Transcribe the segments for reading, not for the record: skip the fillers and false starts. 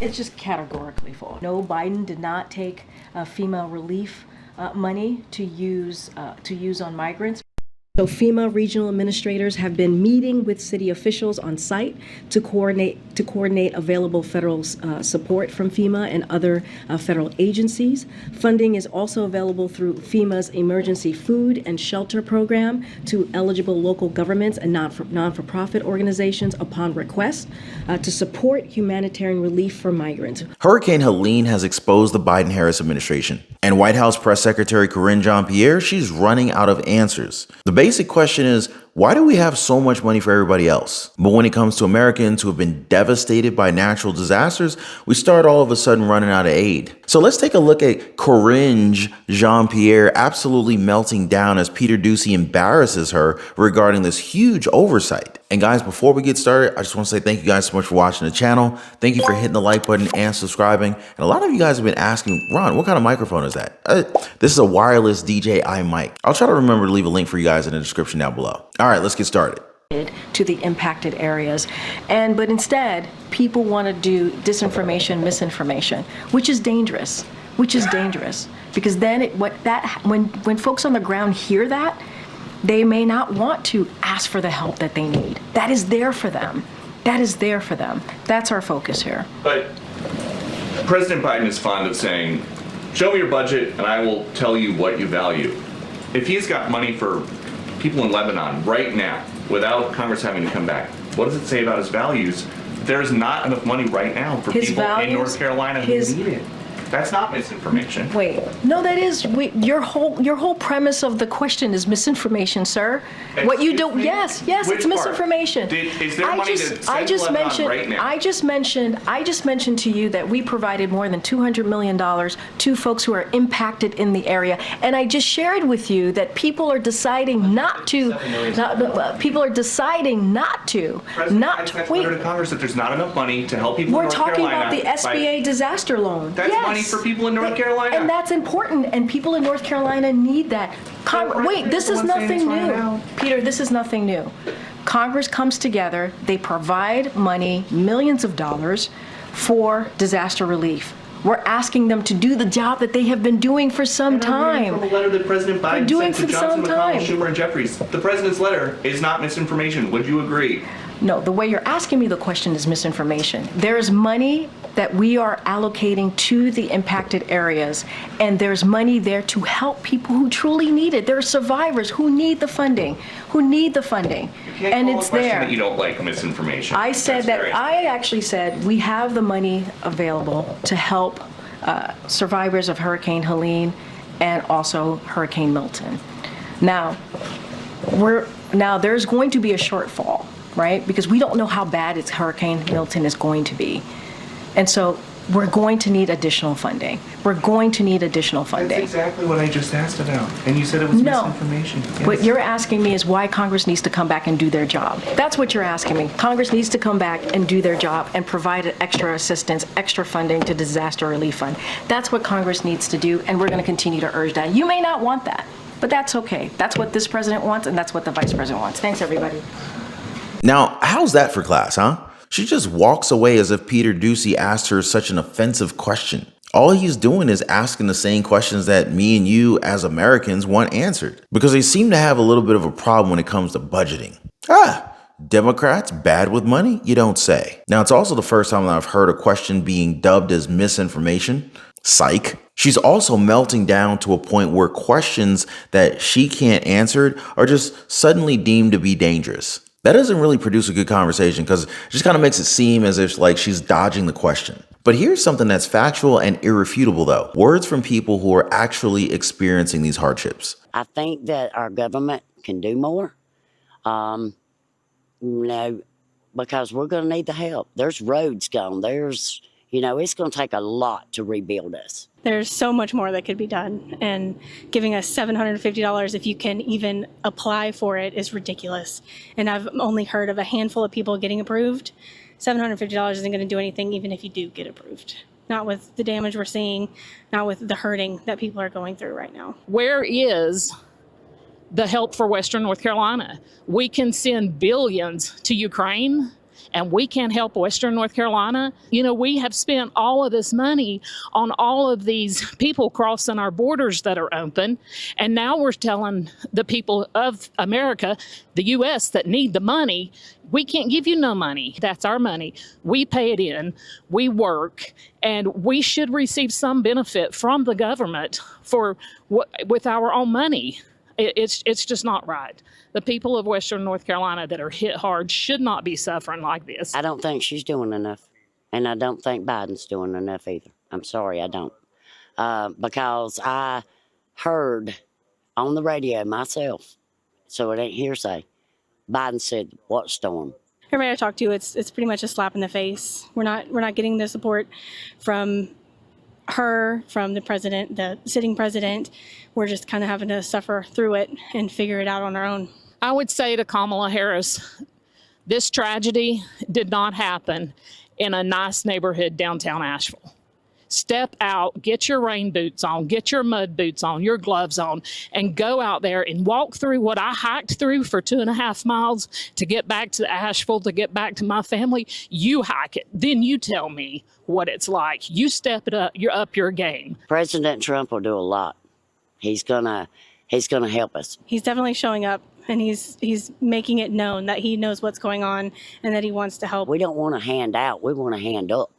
It's just categorically false. No, Biden did not take FEMA relief money to use on migrants. So FEMA regional administrators have been meeting with city officials on site to coordinate available federal support from FEMA and other federal agencies. Funding is also available through FEMA's emergency food and shelter program to eligible local governments and non-for-profit organizations upon request to support humanitarian relief for migrants. Hurricane Helene has exposed the Biden-Harris administration. And White House Press Secretary Karine Jean-Pierre, she's running out of answers. The basic question is, why do we have so much money for everybody else? But when it comes to Americans who have been devastated by natural disasters, we start all of a sudden running out of aid. So let's take a look at Karine Jean-Pierre absolutely melting down as Peter Doocy embarrasses her regarding this huge oversight. And guys, before we get started, I just want to say thank you guys so much for watching the channel. Thank you for hitting the like button and subscribing. And a lot of you guys have been asking, Ron, what kind of microphone is that? This is a wireless DJI mic. I'll try to remember to leave a link for you guys in the description down below. All right, let's get started. To the impacted areas, but instead people want to do disinformation, misinformation, which is dangerous. Because then when folks on the ground hear that, they may not want to ask for the help that they need. That is there for them. That's our focus here. But President Biden is fond of saying, show me your budget and I will tell you what you value. If he's got money for people in Lebanon right now, without Congress having to come back, what does it say about his values? There's not enough money right now for people in North Carolina who need it. That's not misinformation. Wait, no, that is your whole premise of the question is misinformation, sir. What you do? Yes, it's misinformation. Is there money to send to Lebanon right now? I just mentioned to you that we provided more than $200 million to folks who are impacted in the area, and I just shared with you that people are deciding not to. People are deciding not to. Wait. To Congress that there's not enough money to help people in North Carolina. We're talking about the SBA disaster loan. That's money for people in North Carolina. And that's important, and people in North Carolina need that. Wait, this is nothing new. Peter, this is nothing new. Congress comes together, they provide money, millions of dollars, for disaster relief. We're asking them to do the job that they have been doing for some time. From a letter that President Biden sent to Johnson, McConnell, Schumer, and Jeffries. The president's letter is not misinformation. Would you agree? No, the way you're asking me the question is misinformation. There is money that we are allocating to the impacted areas, and there's money there to help people who truly need it. There are survivors who need the funding, and it's there. That you don't like misinformation. I actually said we have the money available to help survivors of Hurricane Helene and also Hurricane Milton. Now there's going to be a shortfall, right? Because we don't know how bad Hurricane Milton is going to be. And so we're going to need additional funding. That's exactly what I just asked about. And you said it was misinformation. Yes. What you're asking me is why Congress needs to come back and do their job. That's what you're asking me. Congress needs to come back and do their job and provide extra assistance, extra funding to disaster relief fund. That's what Congress needs to do, and we're going to continue to urge that. You may not want that, but that's okay. That's what this president wants, and that's what the vice president wants. Thanks, everybody. Now, how's that for class, huh? She just walks away as if Peter Doocy asked her such an offensive question. All he's doing is asking the same questions that me and you as Americans want answered, because they seem to have a little bit of a problem when it comes to budgeting. Democrats bad with money? You don't say. Now, it's also the first time that I've heard a question being dubbed as misinformation. Psych. She's also melting down to a point where questions that she can't answer are just suddenly deemed to be dangerous. That doesn't really produce a good conversation because it just kind of makes it seem as if like she's dodging the question. But here's something that's factual and irrefutable though. Words from people who are actually experiencing these hardships. I think that our government can do more, because we're going to need the help. There's roads gone. It's going to take a lot to rebuild us. There's so much more that could be done, and giving us $750 if you can even apply for it is ridiculous. And I've only heard of a handful of people getting approved. $750 isn't going to do anything even if you do get approved. Not with the damage we're seeing, not with the hurting that people are going through right now. Where is the help for Western North Carolina? We can send billions to Ukraine, and we can't help Western North Carolina. You know, we have spent all of this money on all of these people crossing our borders that are open, and now we're telling the people of America, the U.S., that need the money, we can't give you no money. That's our money. We pay it in, we work, and we should receive some benefit from the government with our own money. It's just not right. The people of Western North Carolina that are hit hard should not be suffering like this. I don't think she's doing enough. And I don't think Biden's doing enough either. I'm sorry, I don't. Because I heard on the radio myself, so it ain't hearsay, Biden said, what storm? Everybody I talk to, it's pretty much a slap in the face. We're not getting the support from her, from the president, the sitting president. We're just kind of having to suffer through it and figure it out on our own. I would say to Kamala Harris, this tragedy did not happen in a nice neighborhood downtown Asheville. Step out, get your rain boots on, get your mud boots on, your gloves on, and go out there and walk through what I hiked through for 2.5 miles to get back to Asheville, to get back to my family. You hike it. Then you tell me what it's like. You step it up. You're up your game. President Trump will do a lot. He's gonna help us. He's definitely showing up, and he's making it known that he knows what's going on and that he wants to help. We don't want to hand out. We want to hand up.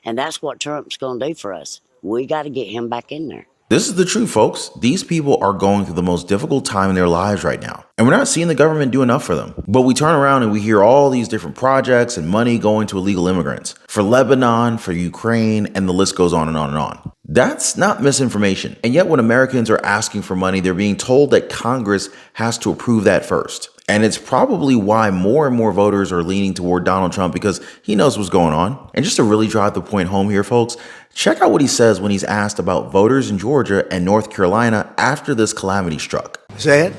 And that's what Trump's going to do for us. We got to get him back in there. This is the truth, folks. These people are going through the most difficult time in their lives right now. And we're not seeing the government do enough for them. But we turn around and we hear all these different projects and money going to illegal immigrants. For Lebanon, for Ukraine, and the list goes on and on and on. That's not misinformation. And yet when Americans are asking for money, they're being told that Congress has to approve that first. And it's probably why more and more voters are leaning toward Donald Trump, because he knows what's going on. And just to really drive the point home here, folks, check out what he says when he's asked about voters in Georgia and North Carolina after this calamity struck. Say it.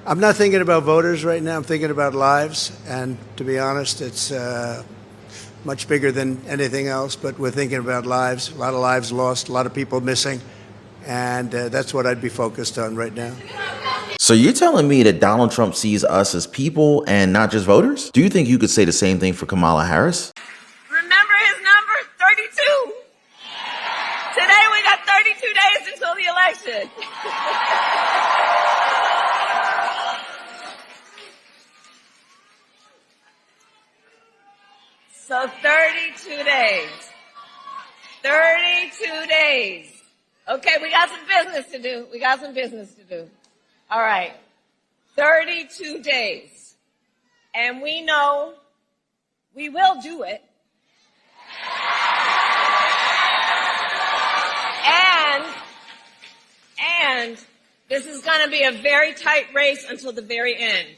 I'm not thinking about voters right now. I'm thinking about lives. And to be honest, it's much bigger than anything else. But we're thinking about lives, a lot of lives lost, a lot of people missing. And that's what I'd be focused on right now. So you're telling me that Donald Trump sees us as people and not just voters? Do you think you could say the same thing for Kamala Harris? Remember his number? 32. Today we got 32 days until the election. So 32 days. 32 days. Okay, we got some business to do. All right. 32 days. And we know we will do it. And this is going to be a very tight race until the very end.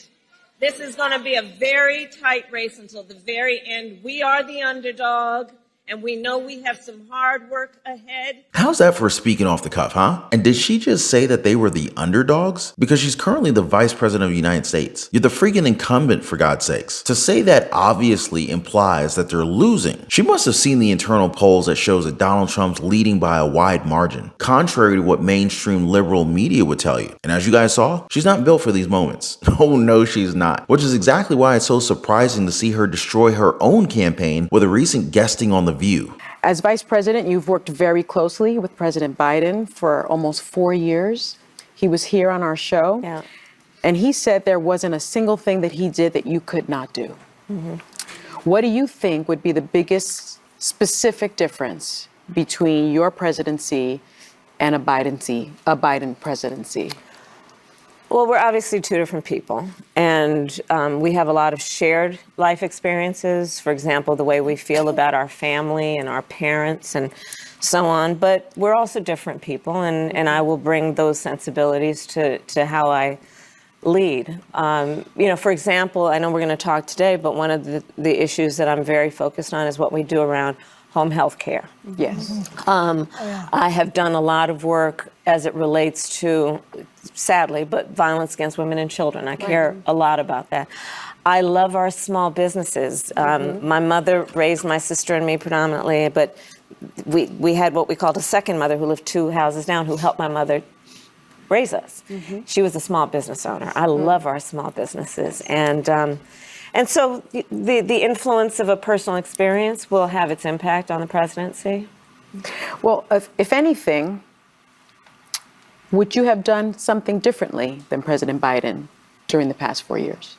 We are the underdog. And we know we have some hard work ahead. How's that for speaking off the cuff, huh? And did she just say that they were the underdogs? Because she's currently the vice president of the United States. You're the freaking incumbent, for God's sakes. To say that obviously implies that they're losing. She must have seen the internal polls that shows that Donald Trump's leading by a wide margin, contrary to what mainstream liberal media would tell you. And as you guys saw, she's not built for these moments. Oh no, she's not. Which is exactly why it's so surprising to see her destroy her own campaign with a recent guesting on The View. As vice president, you've worked very closely with President Biden for almost 4 years. He was here on our show, and he said there wasn't a single thing that he did that you could not do. Mm-hmm. What do you think would be the biggest specific difference between your presidency and a Biden presidency? Well, we're obviously two different people, and we have a lot of shared life experiences. For example, the way we feel about our family and our parents and so on. But we're also different people, and I will bring those sensibilities to how I lead. For example, I know we're going to talk today, but one of the issues that I'm very focused on is what we do around home health care. Yes. I have done a lot of work as it relates to, sadly, but violence against women and children. I care a lot about that. I love our small businesses. My mother raised my sister and me predominantly, but we had what we called a second mother who lived 2 houses down, who helped my mother raise us. She was a small business owner. I love our small businesses. And so the influence of a personal experience will have its impact on the presidency. Well, if anything, would you have done something differently than President Biden during the past 4 years?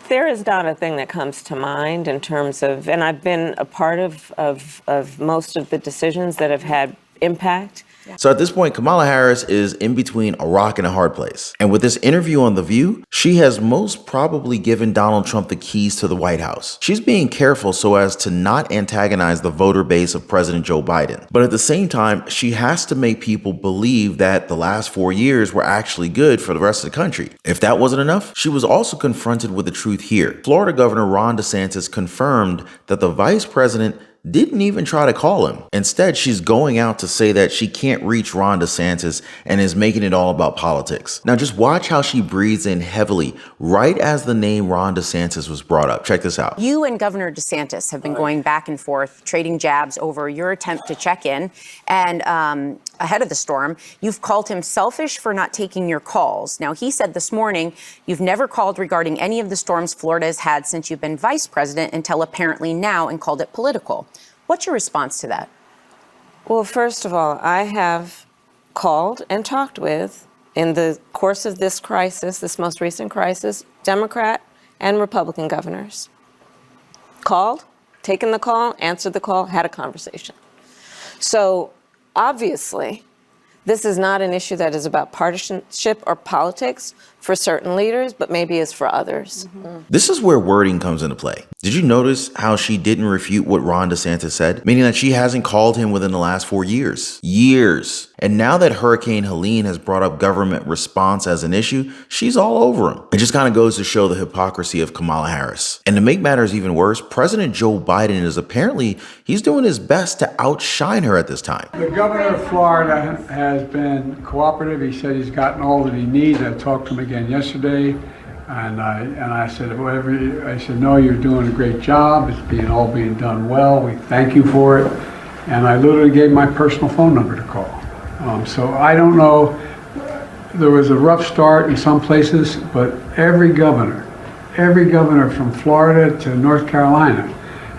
There is not a thing that comes to mind in terms of, and I've been a part of most of the decisions that have had impact. So at this point, Kamala Harris is in between a rock and a hard place. And with this interview on The View, she has most probably given Donald Trump the keys to the White House. She's being careful so as to not antagonize the voter base of President Joe Biden. But at the same time, she has to make people believe that the last 4 years were actually good for the rest of the country. If that wasn't enough, she was also confronted with the truth here. Florida Governor Ron DeSantis confirmed that the vice president didn't even try to call him. Instead, she's going out to say that she can't reach Ron DeSantis and is making it all about politics. Now just watch how she breathes in heavily right as the name Ron DeSantis was brought up. Check this out. You and Governor DeSantis have been going back and forth, trading jabs over your attempt to check in. And ahead of the storm, you've called him selfish for not taking your calls. Now, he said this morning you've never called regarding any of the storms Florida has had since you've been vice president until apparently now, and called it political. What's your response to that? Well, first of all, I have called and talked with, in the course of this crisis, this most recent crisis, Democrat and Republican governors. Called, taken the call, answered the call, had a conversation. So obviously, this is not an issue that is about partisanship or politics for certain leaders, but maybe is for others. This is where wording comes into play. Did you notice how she didn't refute what Ron DeSantis said? Meaning that she hasn't called him within the last 4 years. Years. And now that Hurricane Helene has brought up government response as an issue, she's all over him. It just kind of goes to show the hypocrisy of Kamala Harris. And to make matters even worse, President Joe Biden is apparently, he's doing his best to outshine her at this time. The governor of Florida has been cooperative. He said he's gotten all that he needs. I talked to him again yesterday. And I said, I said, no, you're doing a great job. It's all being done well. We thank you for it. And I literally gave my personal phone number to call. So I don't know. There was a rough start in some places, but every governor from Florida to North Carolina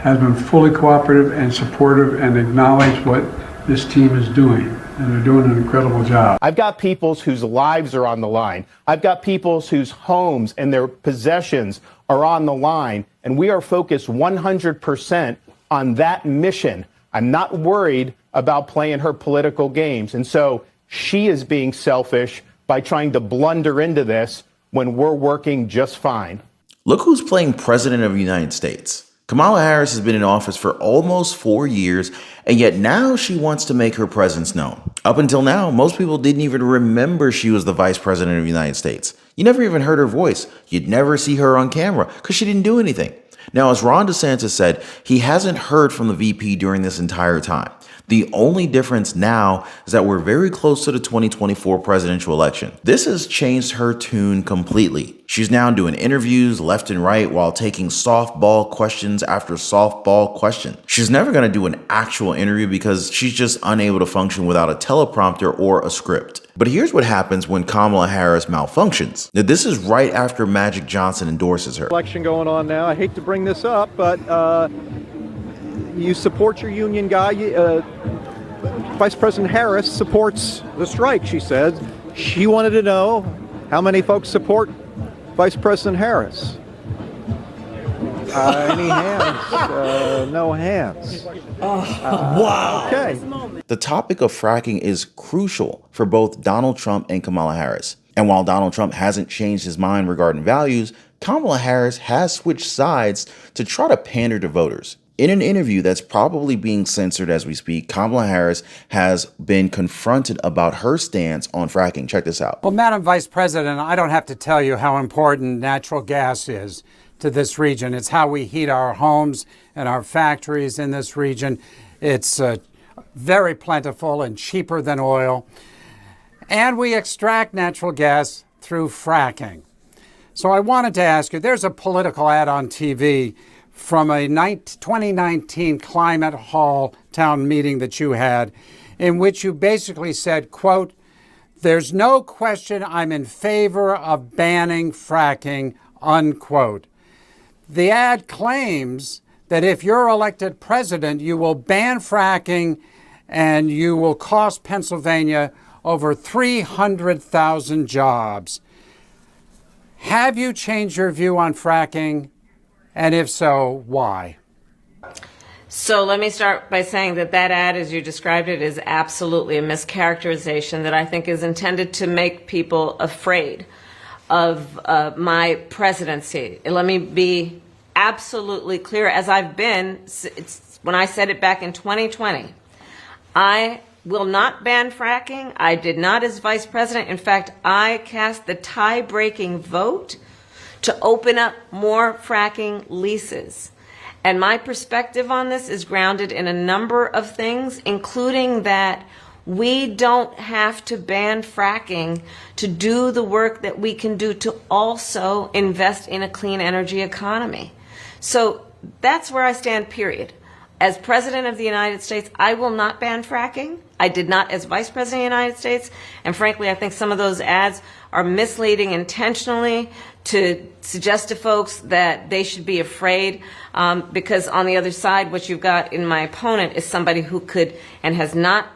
has been fully cooperative and supportive and acknowledged what this team is doing. And they're doing an incredible job. I've got peoples whose lives are on the line. I've got peoples whose homes and their possessions are on the line. And we are focused 100% on that mission. I'm not worried about playing her political games. And so she is being selfish by trying to blunder into this when we're working just fine. Look who's playing president of the United States. Kamala Harris has been in office for almost 4 years, and yet now she wants to make her presence known. Up until now, most people didn't even remember she was the vice president of the United States. You never even heard her voice. You'd never see her on camera because she didn't do anything. Now, as Ron DeSantis said, he hasn't heard from the VP during this entire time. The only difference now is that we're very close to the 2024 presidential election. This has changed her tune completely. She's now doing interviews left and right while taking softball questions after softball question. She's never going to do an actual interview because she's just unable to function without a teleprompter or a script. But here's what happens when Kamala Harris malfunctions. Now, this is right after Magic Johnson endorses her. Election going on now. I hate to bring this up, but you support your union guy. Vice President Harris supports the strike, she said. She wanted to know how many folks support Vice President Harris. Any hands? No hands. Wow. Okay. The topic of fracking is crucial for both Donald Trump and Kamala Harris. And while Donald Trump hasn't changed his mind regarding values, Kamala Harris has switched sides to try to pander to voters. In an interview that's probably being censored as we speak, Kamala Harris has been confronted about her stance on fracking. Check this out. Well, Madam Vice President, I don't have to tell you how important natural gas is to this region. It's how we heat our homes and our factories in this region. It's very plentiful and cheaper than oil. And we extract natural gas through fracking. So I wanted to ask you, there's a political ad on TV from a 2019 Climate Hall town meeting that you had, in which you basically said, quote, There's no question I'm in favor of banning fracking, unquote. The ad claims that if you're elected president, you will ban fracking and you will cost Pennsylvania over 300,000 jobs. Have you changed your view on fracking? And if so, why? So let me start by saying that that ad, as you described it, is absolutely a mischaracterization that I think is intended to make people afraid of my presidency. Let me be absolutely clear, as I've been when I said it back in 2020. I will not ban fracking. I did not as vice president. In fact, I cast the tie-breaking vote to open up more fracking leases. And my perspective on this is grounded in a number of things, including that we don't have to ban fracking to do the work that we can do to also invest in a clean energy economy. So that's where I stand, period. As President of the United States, I will not ban fracking. I did not as Vice President of the United States. And frankly, I think some of those ads are misleading intentionally to suggest to folks that they should be afraid, because on the other side, what you've got in my opponent is somebody who could and has not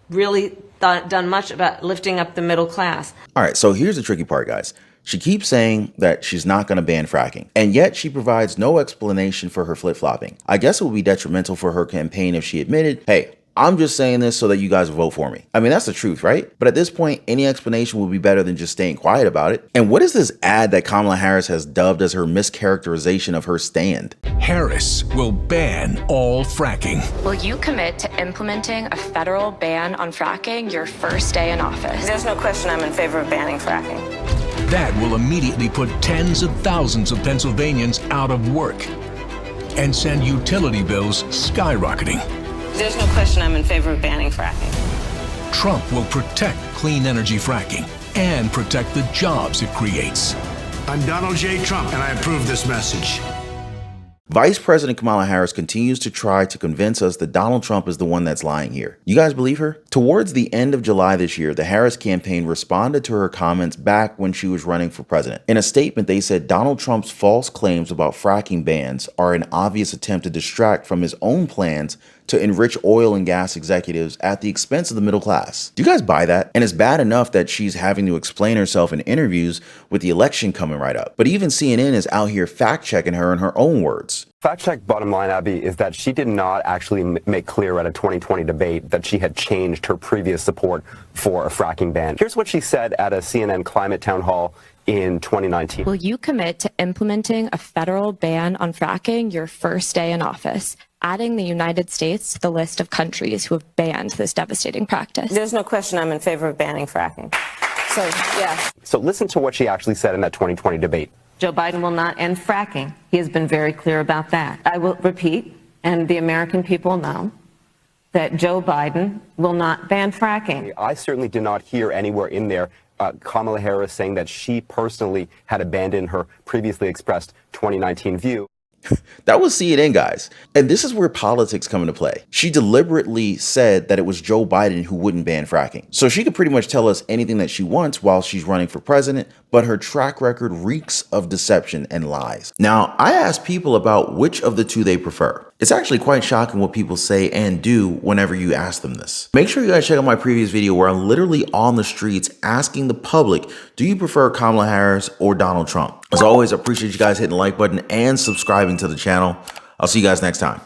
really done much about lifting up the middle class. All right, so here's the tricky part, guys. She keeps saying that she's not going to ban fracking, and yet she provides no explanation for her flip-flopping. I guess it would be detrimental for her campaign if she admitted, hey, I'm just saying this so that you guys will vote for me. I mean, that's the truth, right? But at this point, any explanation would be better than just staying quiet about it. And what is this ad that Kamala Harris has dubbed as her mischaracterization of her stand? Harris will ban all fracking. Will you commit to implementing a federal ban on fracking your first day in office? There's no question I'm in favor of banning fracking. That will immediately put tens of thousands of Pennsylvanians out of work and send utility bills skyrocketing. There's no question I'm in favor of banning fracking. Trump will protect clean energy fracking and protect the jobs it creates. I'm Donald J. Trump, and I approve this message. Vice President Kamala Harris continues to try to convince us that Donald Trump is the one that's lying here. You guys believe her? Towards the end of July this year, the Harris campaign responded to her comments back when she was running for president. In a statement, they said Donald Trump's false claims about fracking bans are an obvious attempt to distract from his own plans to enrich oil and gas executives at the expense of the middle class. Do you guys buy that? And it's bad enough that she's having to explain herself in interviews with the election coming right up. But even CNN is out here fact-checking her in her own words. Fact check bottom line, Abby, is that she did not actually make clear at a 2020 debate that she had changed her previous support for a fracking ban. Here's what she said at a CNN climate town hall in 2019. Will you commit to implementing a federal ban on fracking your first day in office, adding the United States to the list of countries who have banned this devastating practice? There's no question I'm in favor of banning fracking. So, yeah. So listen to what she actually said in that 2020 debate. Joe Biden will not end fracking. He has been very clear about that. I will repeat, and the American people know, that Joe Biden will not ban fracking. I certainly did not hear anywhere in there Kamala Harris saying that she personally had abandoned her previously expressed 2019 view. That was CNN, guys. And this is where politics come into play. She deliberately said that it was Joe Biden who wouldn't ban fracking. So she could pretty much tell us anything that she wants while she's running for president, but her track record reeks of deception and lies. Now, I asked people about which of the two they prefer. It's actually quite shocking what people say and do whenever you ask them this. Make sure you guys check out my previous video where I'm literally on the streets asking the public, do you prefer Kamala Harris or Donald Trump? As always, I appreciate you guys hitting the like button and subscribing to the channel. I'll see you guys next time.